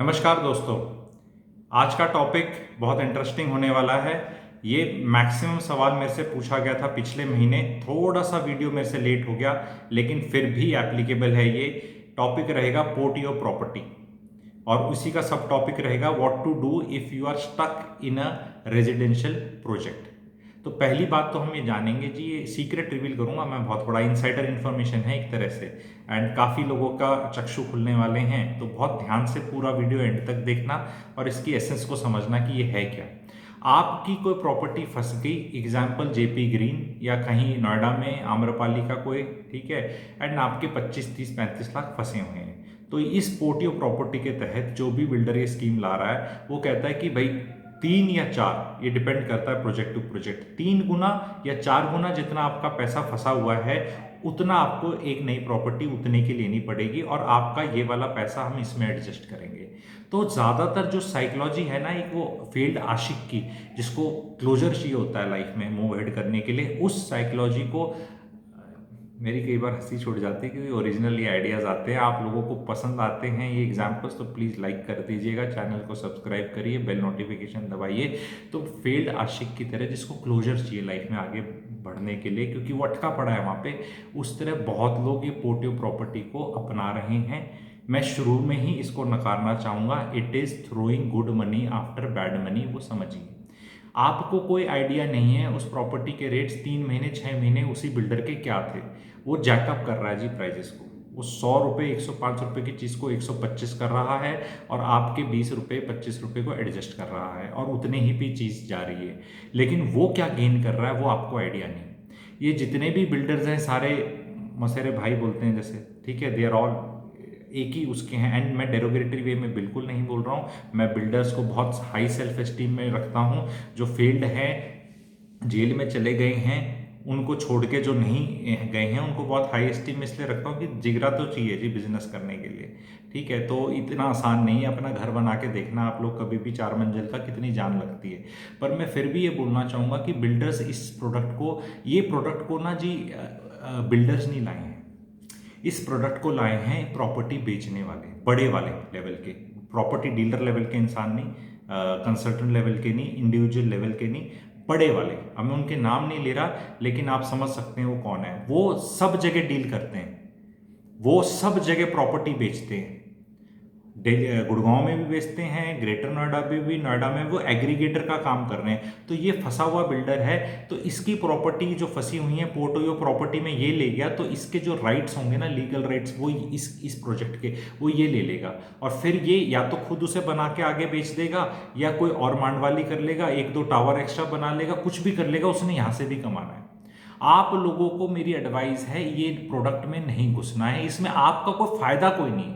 नमस्कार दोस्तों। आज का टॉपिक बहुत इंटरेस्टिंग होने वाला है। ये मैक्सिमम सवाल मेरे से पूछा गया था पिछले महीने। थोड़ा सा वीडियो मेरे से लेट हो गया, लेकिन फिर भी एप्लीकेबल है। ये टॉपिक रहेगा पोर्ट योर प्रॉपर्टी, और उसी का सब टॉपिक रहेगा what to do if you are stuck in a residential project. तो पहली बात तो हम ये जानेंगे जी, ये सीक्रेट रिवील करूंगा मैं, बहुत बड़ा इनसाइडर इन्फॉर्मेशन है एक तरह से, एंड काफ़ी लोगों का चक्षु खुलने वाले हैं। तो बहुत ध्यान से पूरा वीडियो एंड तक देखना और इसकी एसेंस को समझना कि ये है क्या। आपकी कोई प्रॉपर्टी फंस गई, एग्जाम्पल जेपी ग्रीन या कहीं नोएडा में आम्रपाली का कोई, ठीक है, एंड आपके 25, 30, 35 लाख फंसे हुए हैं। तो इस पोर्टियो प्रॉपर्टी के तहत जो भी बिल्डर ये स्कीम ला रहा है वो कहता है कि भाई 3 या 4, ये डिपेंड करता है प्रोजेक्ट टू प्रोजेक्ट, 3 गुना या 4 गुना जितना आपका पैसा फंसा हुआ है उतना आपको एक नई प्रॉपर्टी उतने की लेनी पड़ेगी, और आपका ये वाला पैसा हम इसमें एडजस्ट करेंगे। तो ज़्यादातर जो साइकोलॉजी है ना, एक वो फील्ड आशिक की, जिसको क्लोजर चाहिए होता है लाइफ में मूव हेड करने के लिए, उस साइकोलॉजी को मेरी कई बार हंसी छूट जाती है क्योंकि ओरिजिनल ये आइडियाज़ आते हैं, आप लोगों को पसंद आते हैं ये एग्जांपल्स, तो प्लीज़ लाइक कर दीजिएगा, चैनल को सब्सक्राइब करिए, बेल नोटिफिकेशन दबाइए। तो फील्ड आशिक की तरह जिसको क्लोजर चाहिए लाइफ में आगे बढ़ने के लिए, क्योंकि वो अटका पड़ा है वहाँ पे, उस तरह बहुत लोग ये पोर्टियो प्रॉपर्टी को अपना रहे हैं। मैं शुरू में ही इसको नकारना चाहूँगा, it is throwing good money after bad money, वो समझिए। आपको कोई आइडिया नहीं है उस प्रॉपर्टी के रेट्स 3 महीने 6 महीने उसी बिल्डर के क्या थे। वो जैकअप कर रहा है जी प्राइजेस को, वो 100 रुपये 105 रुपये की चीज़ को 125 कर रहा है, और आपके 20 रुपये 25 रुपये को एडजस्ट कर रहा है, और उतने ही पे चीज़ जा रही है। लेकिन वो क्या गेन कर रहा है वो आपको आइडिया नहीं। ये जितने भी बिल्डर्स हैं सारे मसेरे भाई बोलते हैं जैसे, ठीक है, दे आर ऑल एक ही उसके हैं। एंड मैं डेरोगेटरी वे में बिल्कुल नहीं बोल रहा हूँ, मैं बिल्डर्स को बहुत हाई सेल्फ एस्टीम में रखता हूँ। जो फेल्ड हैं, जेल में चले गए हैं, उनको छोड़ के जो नहीं गए हैं उनको बहुत हाई एस्टीम में इसलिए रखता हूँ कि जिगरा तो चाहिए जी बिजनेस करने के लिए, ठीक है। तो इतना आसान नहीं है, अपना घर बना के देखना आप लोग कभी भी 4 मंजिल का, कितनी जान लगती है। पर मैं फिर भी ये बोलना चाहूँगा कि बिल्डर्स इस प्रोडक्ट को, ये प्रोडक्ट को ना जी बिल्डर्स नहीं लाए हैं, इस प्रोडक्ट को लाए हैं प्रॉपर्टी बेचने वाले, बड़े वाले लेवल के, प्रॉपर्टी डीलर लेवल के इंसान नहीं, कंसल्टेंट लेवल के नहीं, इंडिविजुअल लेवल के नहीं, बड़े वाले। अब मैं उनके नाम नहीं ले रहा, लेकिन आप समझ सकते हैं वो कौन है। वो सब जगह डील करते हैं, वो सब जगह प्रॉपर्टी बेचते हैं। गुड़गांव में भी बेचते हैं, ग्रेटर नोएडा में भी, नोएडा में वो एग्रीगेटर का काम कर रहे हैं। तो ये फंसा हुआ बिल्डर है, तो इसकी प्रॉपर्टी जो फंसी हुई है पोर्टफोलियो प्रॉपर्टी में ये ले गया, तो इसके जो राइट्स होंगे ना, लीगल राइट्स, वो इस प्रोजेक्ट के वो ये ले लेगा, और फिर ये या तो खुद उसे बना के आगे बेच देगा, या कोई और मांडवाली कर लेगा, 1-2 टावर एक्स्ट्रा बना लेगा, कुछ भी कर लेगा, उसने यहाँ से भी कमाना है। आप लोगों को मेरी एडवाइस है, ये प्रोडक्ट में नहीं घुसना है, इसमें आपका कोई फायदा कोई नहीं।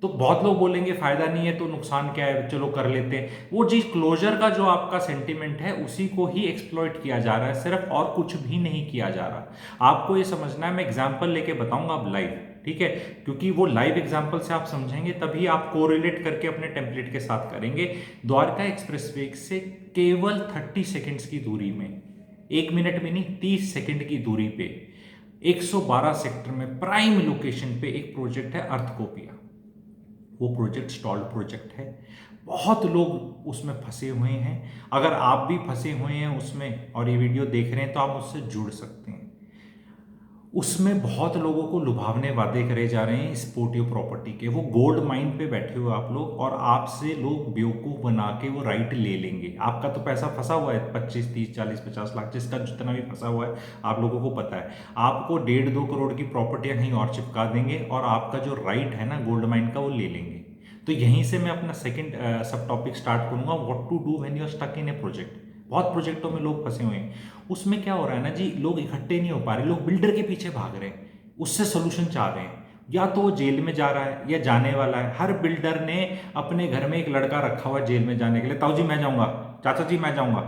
तो बहुत लोग बोलेंगे फायदा नहीं है तो नुकसान क्या है, चलो कर लेते हैं। वो चीज क्लोजर का जो आपका सेंटिमेंट है उसी को ही एक्सप्लॉइट किया जा रहा है, सिर्फ, और कुछ भी नहीं किया जा रहा। आपको ये समझना है, मैं एग्जांपल लेके बताऊंगा अब लाइव, ठीक है, क्योंकि वो लाइव एग्जांपल से आप समझेंगे तभी आप कोरिलेट करके अपने टेम्पलेट के साथ करेंगे। द्वारका एक्सप्रेसवे से केवल 30 सेकेंड्स की दूरी में, 1 मिनट में नहीं, 30 सेकेंड की दूरी पे 112 सेक्टर में प्राइम लोकेशन पे एक प्रोजेक्ट है अर्थकोपिया। वो प्रोजेक्ट स्टॉल्ड प्रोजेक्ट है, बहुत लोग उसमें फंसे हुए हैं। अगर आप भी फंसे हुए हैं उसमें और ये वीडियो देख रहे हैं तो आप उससे जुड़ सकते हैं। उसमें बहुत लोगों को लुभावने वादे करे जा रहे हैं इस पोर्टियो प्रॉपर्टी के, वो गोल्ड माइन पे बैठे हुए आप लोग, और आपसे लोग बेवकूफ़ बना के वो राइट ले लेंगे। आपका तो पैसा फंसा हुआ है 25, 30, 40, 50 लाख, जिसका जितना भी फंसा हुआ है आप लोगों को पता है। आपको 1.5-2 करोड़ की प्रॉपर्टियां कहीं और चिपका देंगे, और आपका जो राइट है ना गोल्ड माइन का, वो ले लेंगे। तो यहीं से मैं अपना सेकंड सब टॉपिक स्टार्ट करूंगा, what to do when you are stuck in a project. बहुत प्रोजेक्टों में लोग फंसे हुए हैं, उसमें क्या हो रहा है ना जी, लोग इकट्ठे नहीं हो पा रहे, लोग बिल्डर के पीछे भाग रहे हैं, उससे सोल्यूशन चाह रहे हैं। या तो वो जेल में जा रहा है या जाने वाला है। हर बिल्डर ने अपने घर में एक लड़का रखा हुआ है जेल में जाने के लिए, ताऊ जी मैं जाऊंगा, चाचा जी मैं जाऊंगा,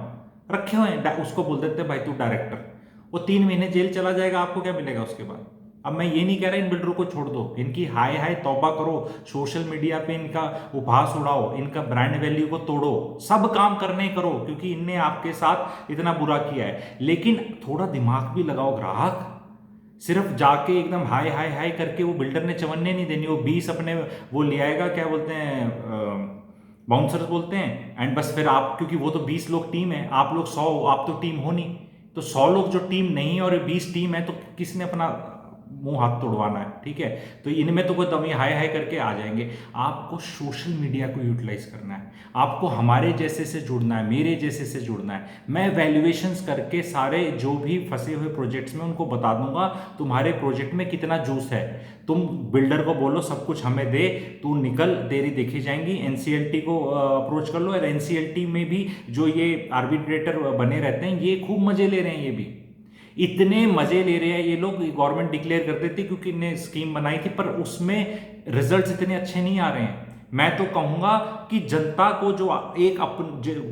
रखे हुए हैं। उसको बोल देते हैं भाई तू डायरेक्टर, वो 3 महीने जेल चला जाएगा, आपको क्या मिलेगा उसके बाद। अब मैं ये नहीं कह रहा इन बिल्डरों को छोड़ दो, इनकी हाय हाय तौबा करो, सोशल मीडिया पे इनका उपहास उड़ाओ, इनका ब्रांड वैल्यू को तोड़ो, सब काम करने करो, क्योंकि इनने आपके साथ इतना बुरा किया है। लेकिन थोड़ा दिमाग भी लगाओ ग्राहक, सिर्फ जाके एकदम हाय हाय हाय करके वो बिल्डर ने चवन्ने नहीं देनी, वो 20 अपने वो ले आएगा, क्या बोलते हैं, बाउंसर्स बोलते हैं, एंड बस फिर आप, क्योंकि वो तो 20 लोग टीम है, आप लोग 100, आप तो टीम हो नहीं, तो 100 लोग जो टीम नहीं है और 20 टीम है, तो किसने अपना मुंह हाथ तोड़वाना है, ठीक है। तो इनमें तो कोई दम हाय हाय करके आ जाएंगे। आपको सोशल मीडिया को यूटिलाइज करना है, आपको हमारे जैसे से जुड़ना है, मेरे जैसे से जुड़ना है। मैं वैल्यूएशंस करके सारे जो भी फंसे हुए प्रोजेक्ट्स में उनको बता दूंगा तुम्हारे प्रोजेक्ट में कितना जूस है। तुम बिल्डर को बोलो सब कुछ हमें दे, तू निकल, तेरी देखी जाएंगी। एनसीएलटी को अप्रोच कर लो, और एनसीएलटी में भी जो ये आर्बिट्रेटर बने रहते हैं ये खूब मजे ले रहे हैं, ये भी इतने मजे ले रहे हैं ये लोग। गवर्नमेंट डिक्लेयर कर देती क्योंकि इन्हें स्कीम बनाई थी, पर उसमें रिजल्ट्स इतने अच्छे नहीं आ रहे हैं। मैं तो कहूंगा कि जनता को जो एक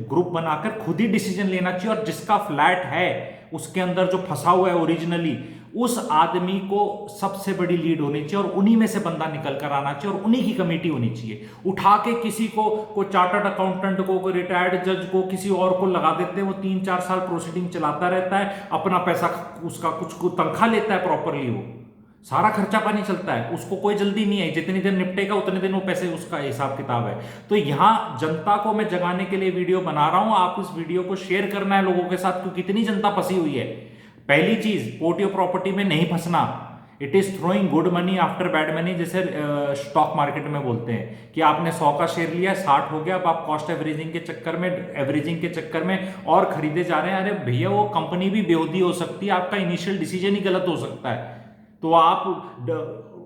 ग्रुप बनाकर खुद ही डिसीजन लेना चाहिए, और जिसका फ्लैट है उसके अंदर जो फंसा हुआ है ओरिजिनली, उस आदमी को सबसे बड़ी लीड होनी चाहिए, और उन्हीं में से बंदा निकल कर आना चाहिए, और उन्हीं की कमेटी होनी चाहिए। उठा के किसी को चार्टर्ड अकाउंटेंट को, कोई रिटायर्ड जज को, किसी और को लगा देते हैं, वो 3-4 साल प्रोसीडिंग चलाता रहता है, अपना पैसा उसका कुछ तनख्वाह लेता है प्रॉपरली, वो सारा खर्चा पानी चलता है, उसको कोई जल्दी नहीं है, जितनी देर निपटेगा उतने दिन वो पैसे, उसका हिसाब किताब है। तो यहां जनता को मैं जगाने के लिए वीडियो बना रहा हूं, आप इस वीडियो को शेयर करना है लोगों के साथ, क्योंकि कितनी जनता फंसी हुई है। पहली चीज, पोर्टियो प्रॉपर्टी में नहीं फंसना। It is throwing good money after bad money, जैसे स्टॉक मार्केट में बोलते हैं कि आपने 100 का शेयर लिया, 60 हो गया, अब आप कॉस्ट एवरेजिंग के चक्कर में और खरीदे जा रहे हैं। अरे भैया, वो कंपनी भी बेहूदी हो सकती है, आपका इनिशियल डिसीजन ही गलत हो सकता है। तो आप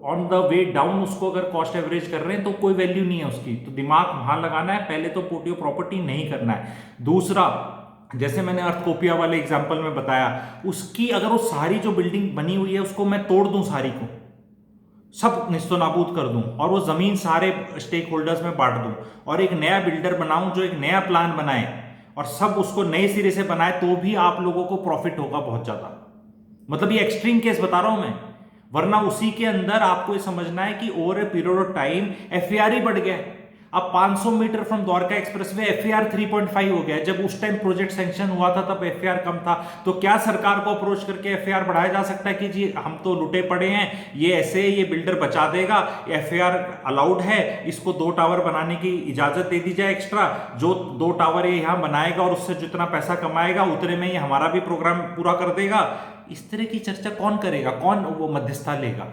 ऑन द वे डाउन उसको अगर कॉस्ट एवरेज कर रहे हैं तो कोई वैल्यू नहीं है उसकी। तो दिमाग वहां लगाना है, पहले तो पोर्टियो प्रॉपर्टी नहीं करना है। दूसरा, जैसे मैंने अर्थकोपिया वाले एग्जांपल में बताया, उसकी अगर वो सारी जो बिल्डिंग बनी हुई है उसको मैं तोड़ दूं, सारी को सब निस्तो नाबूद कर दूं, और वो जमीन सारे स्टेक होल्डर्स में बांट दूं, और एक नया बिल्डर बनाऊं जो एक नया प्लान बनाए और सब उसको नए सिरे से बनाए, तो भी आप लोगों को प्रॉफिट होगा बहुत ज्यादा। मतलब ये एक्सट्रीम केस बता रहा हूं मैं, वरना उसी के अंदर आपको ये समझना है कि over a period of time FAR ही बढ़ गया। अब 500 metre from Dwarka expressway FAR 3.5 हो गया। जब उस टाइम प्रोजेक्ट सैंक्शन हुआ था तब एफएआर कम था। तो क्या सरकार को अप्रोच करके एफएआर बढ़ाया जा सकता है कि जी हम तो लुटे पड़े हैं, ये ऐसे ये बिल्डर बचा देगा, एफएआर अलाउड है, इसको 2 टावर बनाने की इजाजत दे दी जाए एक्स्ट्रा, जो 2 टावर ये यहां बनाएगा और उससे जितना पैसा कमाएगा उतने में ही हमारा भी प्रोग्राम पूरा कर देगा। इस तरह की चर्चा कौन करेगा, कौन वो मध्यस्थता लेगा?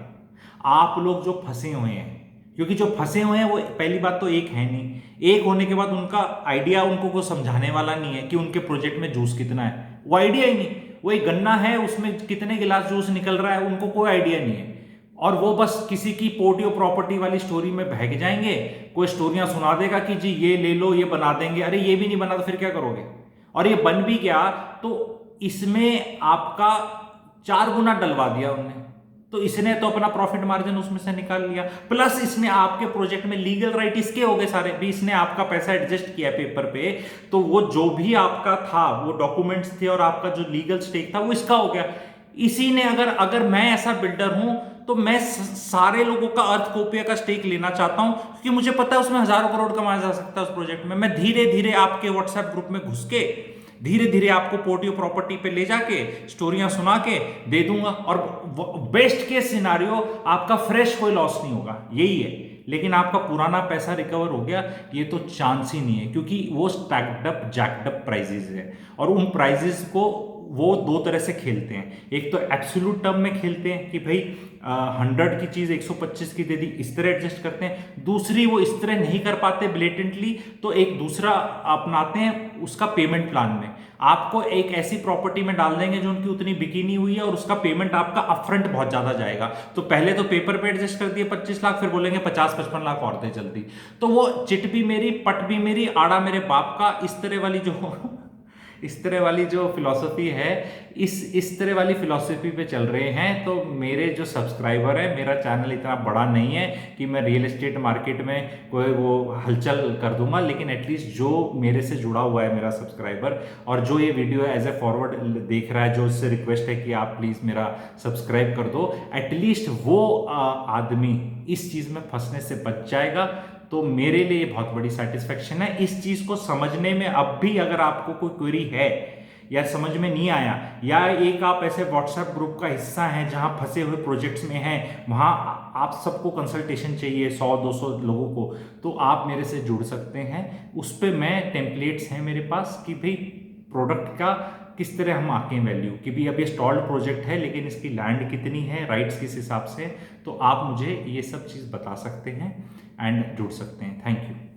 आप लोग जो फंसे हुए हैं, क्योंकि जो फंसे हुए हैं वो पहली बात तो एक है नहीं, एक होने के बाद उनका आइडिया उनको कोई समझाने वाला नहीं है कि उनके प्रोजेक्ट में जूस कितना है, वो आइडिया ही नहीं। वो एक गन्ना है, उसमें कितने गिलास जूस निकल रहा है, उनको कोई आइडिया नहीं है, और वो बस किसी की पोर्टियो प्रॉपर्टी वाली स्टोरी में बहक जाएंगे। कोई स्टोरियां सुना देगा कि जी ये ले लो, ये बना देंगे। अरे ये भी नहीं बना तो फिर क्या करोगे? और ये बन भी गया तो इसमें आपका 4 गुना डलवा दिया उन्होंने, तो इसने तो अपना प्रॉफिट मार्जिन उसमें से निकाल लिया, प्लस इसने आपके प्रोजेक्ट में लीगल राइट इसके हो गए सारे भी, इसने आपका पैसा एडजस्ट किया पेपर पे, तो वो जो भी आपका था वो डॉक्यूमेंट्स थे और आपका जो लीगल स्टेक था वो इसका हो गया। इसी ने अगर मैं ऐसा बिल्डर हूं तो मैं सारे लोगों का अर्थकोपिया का स्टेक लेना चाहता हूं, क्योंकि मुझे पता है उसमें हजारों करोड़ कमाया जा सकता है उस प्रोजेक्ट में। मैं धीरे धीरे आपके व्हाट्सएप ग्रुप में घुस के धीरे धीरे आपको पोर्टियो प्रॉपर्टी पे ले जाके स्टोरियां सुना के दे दूंगा, और बेस्ट केस सिनारियो आपका फ्रेश कोई लॉस नहीं होगा, यही है। लेकिन आपका पुराना पैसा रिकवर हो गया, ये तो चांस ही नहीं है, क्योंकि वो stacked up jacked up prices है, और उन प्राइजेस को वो 2 तरह से खेलते हैं। एक तो एब्सोल्यूट टर्म में खेलते हैं कि भाई 100 की चीज 125 की दे दी, इस तरह एडजस्ट करते हैं। दूसरी, वो इस तरह नहीं कर पाते ब्लेटेंटली, तो एक दूसरा अपनाते हैं उसका पेमेंट प्लान में। आपको एक ऐसी प्रॉपर्टी में डाल देंगे जो उनकी उतनी बिकी नहीं हुई है, और उसका पेमेंट आपका अपफ्रंट बहुत ज्यादा जाएगा। तो पहले तो पेपर पे एडजस्ट कर दिए 25 लाख, फिर बोलेंगे 50-55 लाख और दे जल्दी। तो वो चिट भी मेरी, पट भी मेरी, आड़ा मेरे बाप का, इस तरह वाली जो फिलॉसफी है, इस तरह वाली फिलॉसफी पे चल रहे हैं। तो मेरे जो सब्सक्राइबर है, मेरा चैनल इतना बड़ा नहीं है कि मैं रियल एस्टेट मार्केट में कोई वो हलचल कर दूंगा, लेकिन एटलीस्ट जो मेरे से जुड़ा हुआ है मेरा सब्सक्राइबर, और जो ये वीडियो एज ए फॉरवर्ड देख रहा है, जो उससे रिक्वेस्ट है कि आप प्लीज मेरा सब्सक्राइब कर दो, एटलीस्ट वो आदमी इस चीज में फंसने से बच जाएगा। तो मेरे लिए बहुत बड़ी सेटिस्फेक्शन है। इस चीज को समझने में अब भी अगर आपको कोई क्वेरी है या समझ में नहीं आया, या एक आप ऐसे व्हाट्सएप ग्रुप का हिस्सा हैं जहां फंसे हुए प्रोजेक्ट्स में हैं, वहां आप सबको कंसल्टेशन चाहिए 100-200 लोगों को, तो आप मेरे से जुड़ सकते हैं। उस पर मैं टेम्पलेट्स हैं मेरे पास कि भाई प्रोडक्ट का किस तरह हम आके वैल्यू कि भी अब ये स्टॉल्ड प्रोजेक्ट है लेकिन इसकी लैंड कितनी है, राइट्स किस हिसाब से, तो आप मुझे ये सब चीज़ बता सकते हैं एंड जुड़ सकते हैं। Thank you.